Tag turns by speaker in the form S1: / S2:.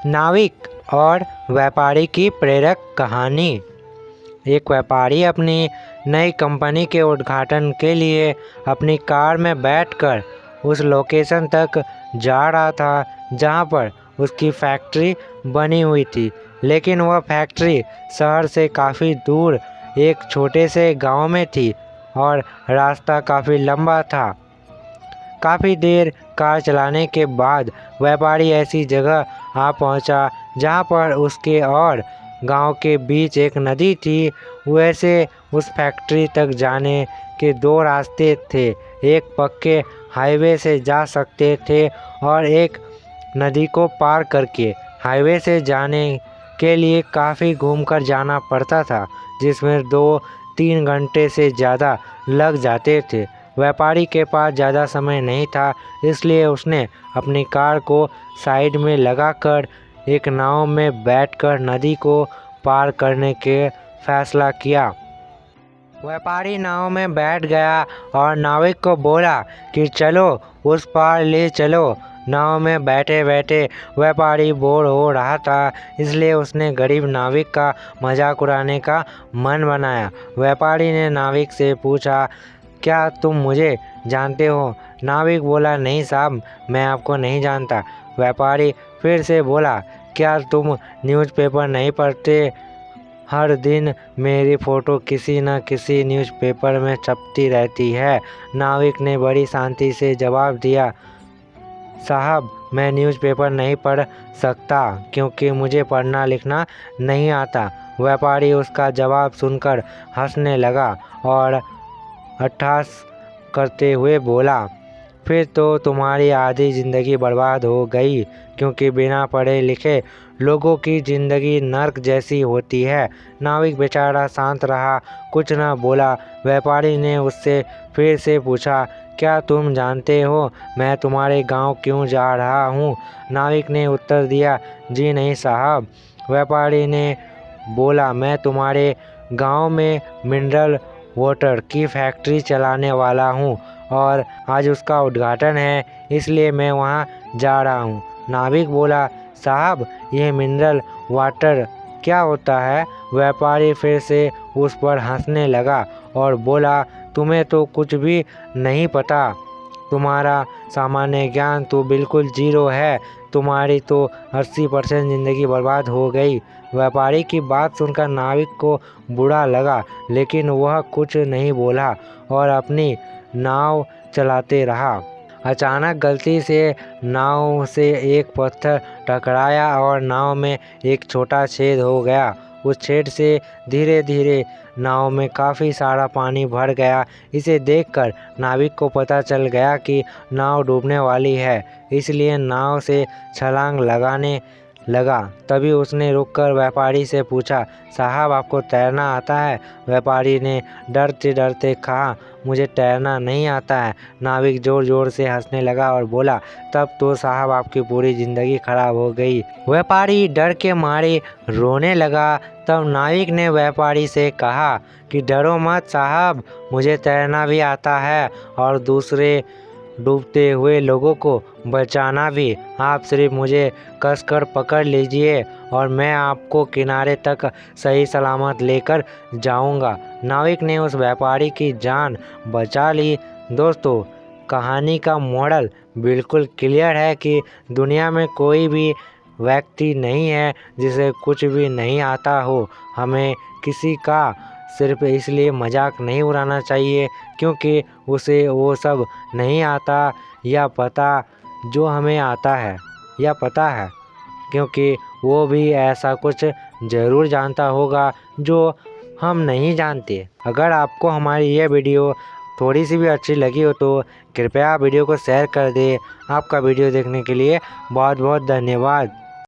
S1: नाविक और व्यापारी की प्रेरक कहानी। एक व्यापारी अपनी नई कंपनी के उद्घाटन के लिए अपनी कार में बैठकर उस लोकेशन तक जा रहा था जहां पर उसकी फैक्ट्री बनी हुई थी। लेकिन वह फैक्ट्री शहर से काफ़ी दूर एक छोटे से गांव में थी और रास्ता काफ़ी लंबा था। काफ़ी देर कार चलाने के बाद व्यापारी ऐसी जगह आ पहुंचा जहां पर उसके और गांव के बीच एक नदी थी। वैसे उस फैक्ट्री तक जाने के दो रास्ते थे, एक पक्के हाईवे से जा सकते थे और एक नदी को पार करके। हाईवे से जाने के लिए काफ़ी घूमकर जाना पड़ता था, जिसमें 2-3 घंटे से ज़्यादा लग जाते थे। व्यापारी के पास ज़्यादा समय नहीं था, इसलिए उसने अपनी कार को साइड में लगाकर एक नाव में बैठकर नदी को पार करने के फैसला किया। व्यापारी नाव में बैठ गया और नाविक को बोला कि चलो उस पार ले चलो। नाव में बैठे बैठे व्यापारी बोर हो रहा था, इसलिए उसने गरीब नाविक का मजाक उड़ाने का मन बनाया। व्यापारी ने नाविक से पूछा, क्या तुम मुझे जानते हो? नाविक बोला, नहीं साहब, मैं आपको नहीं जानता। व्यापारी फिर से बोला, क्या तुम न्यूज़पेपर नहीं पढ़ते? हर दिन मेरी फ़ोटो किसी न किसी न्यूज़पेपर में छपती रहती है। नाविक ने बड़ी शांति से जवाब दिया, साहब, मैं न्यूज़पेपर नहीं पढ़ सकता क्योंकि मुझे पढ़ना लिखना नहीं आता। व्यापारी उसका जवाब सुनकर हंसने लगा और अट्टहास करते हुए बोला, फिर तो तुम्हारी आधी ज़िंदगी बर्बाद हो गई, क्योंकि बिना पढ़े लिखे लोगों की ज़िंदगी नर्क जैसी होती है। नाविक बेचारा शांत रहा, कुछ न बोला। व्यापारी ने उससे फिर से पूछा, क्या तुम जानते हो मैं तुम्हारे गांव क्यों जा रहा हूं? नाविक ने उत्तर दिया, जी नहीं साहब। व्यापारी ने बोला, मैं तुम्हारे गांव में मिनरल वाटर की फैक्ट्री चलाने वाला हूं और आज उसका उद्घाटन है, इसलिए मैं वहां जा रहा हूं। नाविक बोला, साहब, ये मिनरल वाटर क्या होता है? व्यापारी फिर से उस पर हंसने लगा और बोला, तुम्हें तो कुछ भी नहीं पता, तुम्हारा सामान्य ज्ञान तो बिल्कुल जीरो है, तुम्हारी तो 80% ज़िंदगी बर्बाद हो गई। व्यापारी की बात सुनकर नाविक को बुरा लगा, लेकिन वह कुछ नहीं बोला और अपनी नाव चलाते रहा। अचानक गलती से नाव से एक पत्थर टकराया और नाव में एक छोटा छेद हो गया। उस छेद से धीरे धीरे नाव में काफ़ी सारा पानी भर गया। इसे देखकर नाविक को पता चल गया कि नाव डूबने वाली है, इसलिए नाव से छलांग लगाने लगा। तभी उसने रुककर व्यापारी से पूछा, साहब, आपको तैरना आता है? व्यापारी ने डरते डरते कहा, मुझे तैरना नहीं आता है। नाविक ज़ोर ज़ोर से हंसने लगा और बोला, तब तो साहब आपकी पूरी ज़िंदगी खराब हो गई। व्यापारी डर के मारे रोने लगा। तब नाविक ने व्यापारी से कहा कि डरो मत साहब, मुझे तैरना भी आता है और दूसरे डूबते हुए लोगों को बचाना भी। आप सिर्फ मुझे कसकर पकड़ लीजिए और मैं आपको किनारे तक सही सलामत लेकर जाऊंगा। नाविक ने उस व्यापारी की जान बचा ली। दोस्तों, कहानी का मॉडल बिल्कुल क्लियर है कि दुनिया में कोई भी व्यक्ति नहीं है जिसे कुछ भी नहीं आता हो। हमें किसी का सिर्फ इसलिए मजाक नहीं उड़ाना चाहिए क्योंकि उसे वो सब नहीं आता या पता जो हमें आता है, या पता है, क्योंकि वो भी ऐसा कुछ ज़रूर जानता होगा जो हम नहीं जानते। अगर आपको हमारी ये वीडियो थोड़ी सी भी अच्छी लगी हो तो कृपया वीडियो को शेयर कर दें। आपका वीडियो देखने के लिए बहुत बहुत धन्यवाद।